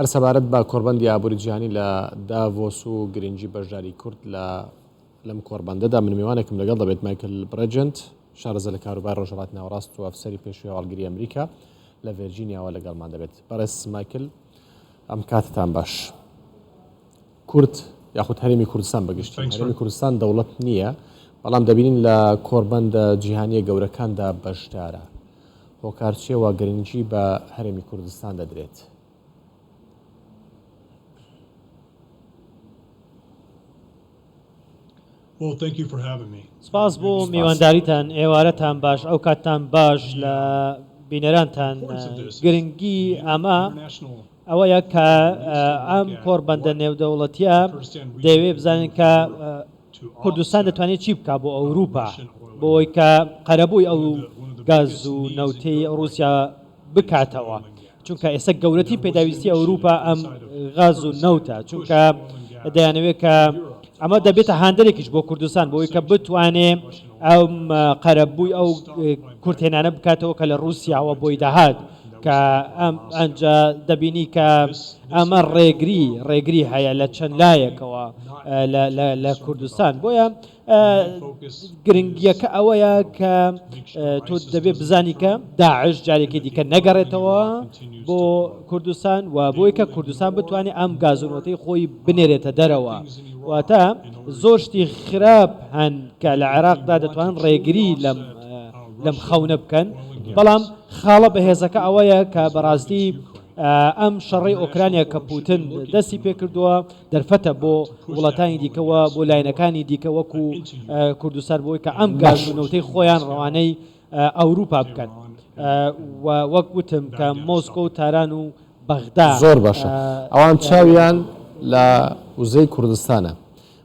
هەرسەبارەت بە کۆربەندی ئابووری جیهانی لە داڤۆس و گرنگی بەشداری کورد لەم کۆربەندەدا من میوانێکم لەگەڵ دەبێت مایکل برەجنت شارەزە لە کاروبار ڕۆژهەڵاتی ناوەڕاست و ئەفسەری پێشووی هەواڵگیری ئەمریکا لە ڤێرجینیاوە لەگەڵمان دەبێت. بەڕێز مایکل ئەم کاتتان باش. کورد یاخود هەرێمی کوردستان بەگشتی هەرێمی کوردستان دەوڵەت نییە، بەڵام دەبینین لە کۆربەندە جیهانیە گەورەکاندا بەشدارە. هۆکارچیەوە گرنگی بە هەرێمی کوردستان دەدرێت. سپاس بۆ میوانداریتان، ئێوارەتان باش، ئەو کاتتان باش لە بینەرانتان. گرنگی ئەمە ئەوەیە کە ئەم کۆربەندە نێودەوڵەتیە دەیەوێت بزانین کە کوردستان دەتوانێت چی بکات بۆ ئەوروپا، بۆی کە قەرەبووی ئەو گاز و نەوتەی رووسیا بکاتەوە، چونکە ئێستا گەورەتی پێداویستی ئەوروپا ئەم غاز و نەوتە، چونکە دەیانەوێت کە ئەمە دەبێتە هاندێکیش بۆ کوردستان بۆی کە بتوانێ ئەم قەرەبووی ئەو کورتێنانە بکاتەوە کە لە رووسیاوە بۆی داهات، کە ئەم ئەنجا دەبینی کە ئەمە ڕێگری هەیە لە چەند لایەکەوە لە کوردستان. بۆیە گرنگیەکە ئەوەیە کە تۆ دەبێت بزانی کە داعش جارێکی دیکە نەگەڕێتەوە بۆ کوردستان و بۆی کە کوردستان بتوانێت ئەم گازونەوەی خۆی بنێرێتە دەرەوە. واتە زۆر شتی خراپ هەن کە لە عێراقدا دەتوانن ڕێگری لەم خەونە بکەن، بەڵام خاڵە بەهێزەکە ئەوەیە کە بەڕاستی ئەم شەڕی ئۆکرانیا کە پوتن دەستی پێ کردووە دەرفەتە بۆ وڵاتانی دیکەوە، بۆ لاینەکانی دیکە وەکو کوردستان، بۆی کە ئەم گازونەوتەی خۆیان ڕەوانەی ئەوروپا بکەن. وەک وتم کە مۆسکۆ و تاران و بەغدا زۆر باشە، ئەوان چاویان لە وزەی کوردستانە،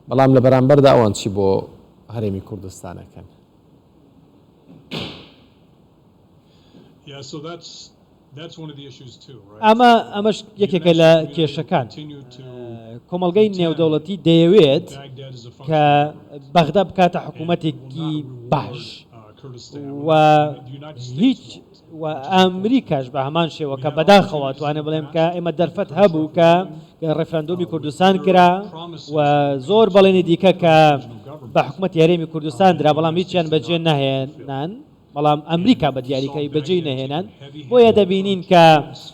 بەڵام لە بەرامبەردا ئەوان چی بۆ هەرێمی کوردستانەکەن؟ ئەمەش یەکێکە لە کێشەکان. کۆمەڵگەی نێودەوڵەتی دەیەوێت کە بەغدا بکاتە حکوومەتێکی باش و هیچ و ئەمریکاش بە هەمان شێوە کە بەداخەوە توانێت بڵێم کە ئێمە دەرفەت هەبوو کە ڕێفراندۆمی کوردستان کرا و زۆر بەڵێنی دیکە کە بە حکوومەتی هەرێمی کوردستان درا، بەڵام هیچیان بەجێ نەهێنان، بەڵام ئەمریکا بە دیاریکەی بەجێ نەهێنان. بۆیە دەبینین کە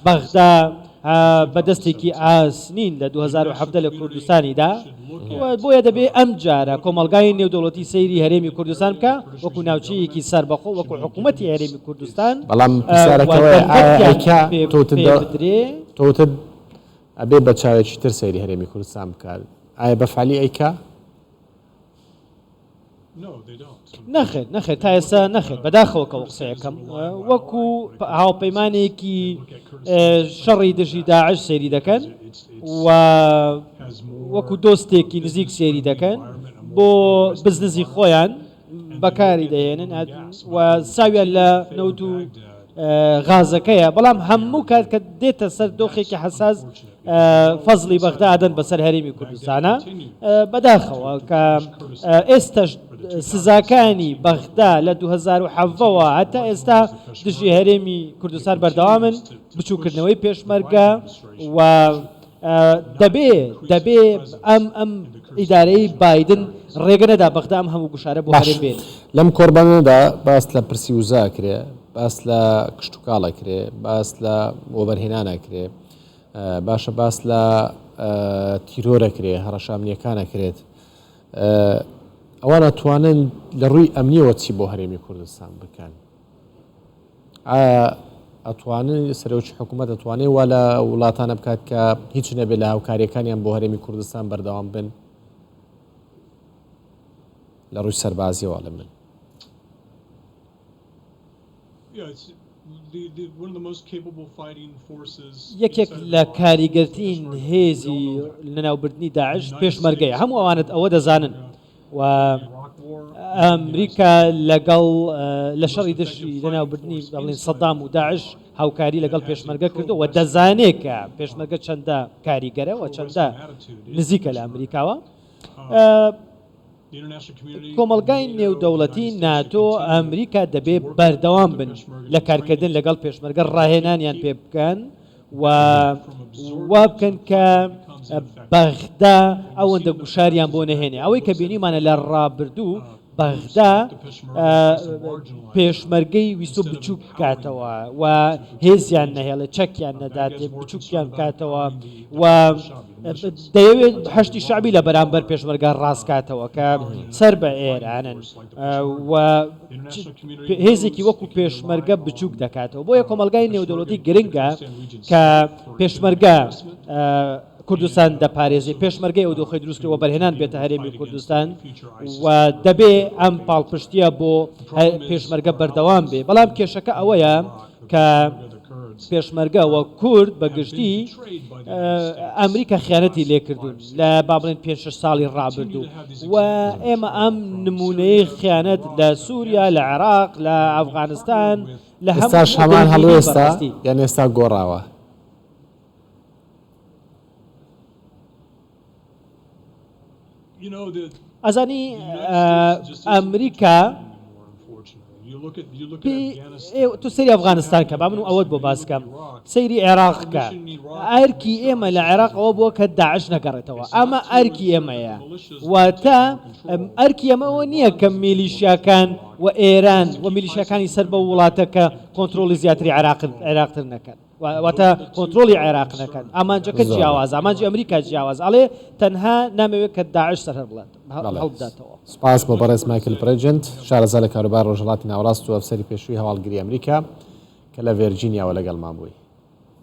بەغدا بەدەستێکی ئاسنین لە 2017 لە کوردستانیدا، بۆیە دەبێت ئەم جارە کۆمەلگای نێودەوڵەتی سەیری هەرێمی کوردستان بکە وەکو ناوچەیەکی سەربەخۆ وەکو حکوومەتی هەرێمی کوردستان. بەڵام تۆتر ئەبێ بە چاوێکی تر سەیری هەرێمی کوردستان بکات، ئایا بەفعالی ئەیکا؟ نەخێر تا ئێستا نەخێر، بەداخەوەکەوە قسەیەکەم وەکو هاوپەیمانێکی شەڕی دژی داعش سەیری دەکەن و وەکو دۆستێکی نزیک سێری دەکەن، بۆ بزنسی خۆیان بەکاری دەهێنن و ساویان لە نەوت و غازەکەیە، بەڵام هەموو کات کە دێتە سەر دۆخێکی حەساس فەزلی بەغدا ئەدەن بەسەر هەرێمی کوردستانە. بەداخەوە کە ئێستاش سزاکانی بەغدا لە 2007ەوە هەتا ئێستا دژی هەرێمی کوردستان بەردەوامن، بچووکردنەوەی پێشمەرگە و دەبێ ئەم ئیدارەی بایدن ڕێگە نەدا بەغدا ئەم هەموو گوشارە بۆ هەرێم بێت. لەم کۆربانەدا باس لە پرسی وزا کرێ، باس لە کشتتوکاڵە کرێ، باس لە وەبەرهێنانە کرێ، باشە باس لە تیرۆرە کرێ، هەڕەشامنیەکانە کرێت. ئەوان ئەتوانن لە ڕووی ئەمنیەوە چی بۆ هەرێمی کوردستان بکەن؟ ئەتوانن سەرۆکی حکوومەت ئەتوانێت وا لە وڵاتانە بکات کە هیچ نەبێت لە هاوکاریەکانیان بۆ هەرێمی کوردستان بەردەوام بن لە ڕووی سەربازیەوە لە من؟ یەکێک لە کاریگەرترین هێزی لەناوبردنی داعش پێشمەرگەیە، هەموو ئەوانت ئەوە دەزانن و ئەمریکا لەگەڵ لە شەڕی دژی لەناوبردنی بڵێن سەدام و داعش هاوکاری لەگەڵ پێشمەرگە کردو و دەزانێت کە پێشمەرگە چەندە کاریگەرە و چەندە نزیکە لە ئەمریکاوە. کۆمەلگای نێودەوڵەتی ناتۆ ئەمریکا دەبێت بەردەوام بن لە کارکردن لەگەڵ پێشمەرگە، ڕاهێنانیان پێ بکەن وابکەن کە بەغدا ئەوەندە گوشاریان بۆ نەهێنێ ئەوەی کە بینیمانە لە ڕابردوو بەغدا پێشمەرگەی ویستۆ بچووک بکاتەوە و هێزیان نەهێڵە چەکیان نەداتێ بچووکیان بکاتەوە و دەیەوێت هەشتی شعبی لە بەرامبەر پێشمەرگە ڕاستکاتەوە کە سەر بە ئێرانن و هێزێکی وەکو پێشمەرگە بچووک دەکاتەوە بۆیە کۆمەلگای نێودەوڵەتی گرنگە کە پێشمەرگە کوردستان دەپارێزی پێشمەرگەی ئەو دۆخی دروستکردەوە بەرهێنان بێتە هەرێمی کوردستان و دەبێ ئەم پاڵپشتیە بۆ پێشمەرگە بەردەوام بێ بەڵام کێشەکە ئەوەیە کە پێشمەرگە وە کورد بەگشتی ئەمریکا خیانەتی لێکردوون لە با بڵێن 5-6 ساڵی ڕابردوو و ئێمە ئەم نمونەی خیانەت لە سووریا لە عێراق لە ئەفغانستان لە ئێستاش هەمان هەڵوو ئێستا یان ئێستا گۆڕاوە ئەزانی ئەمریکا تو سەیری ئەفغانستان کە با من ئەوەت بۆ باسکەم سەیری عێراقکە ئەرکی ئێمە لە عێراقەوە بووە کە داعش نەگەڕێتەوە ئەمە ئەرکی ئێمەیە واتە ئەرکی ئەمەەوە نییە کە میلیشیاکان و ئێران و میلیشیەکانی سەر بە وڵاتە کە کۆنتترۆلی زیاتری عێراقتر نەکەن واتە کۆنتترۆلی عێراق نەکەن ئامانجەکە جیاواز ئامانجی ئەمریکا جیاواز ئەڵێ تەنها نامەوێت کە داعش سەر هەڵبڵێت هەڵبداتەوە سپاس بۆ بەڕێز مایکل پرەجنت شارەزای لە کاروبار ڕۆژهەڵاتی ناوەڕاست و ئەفسەری پێشووی هەواڵگیری ئەمریکا کە لە ڤێرجینیاوە لەگەڵمان بووی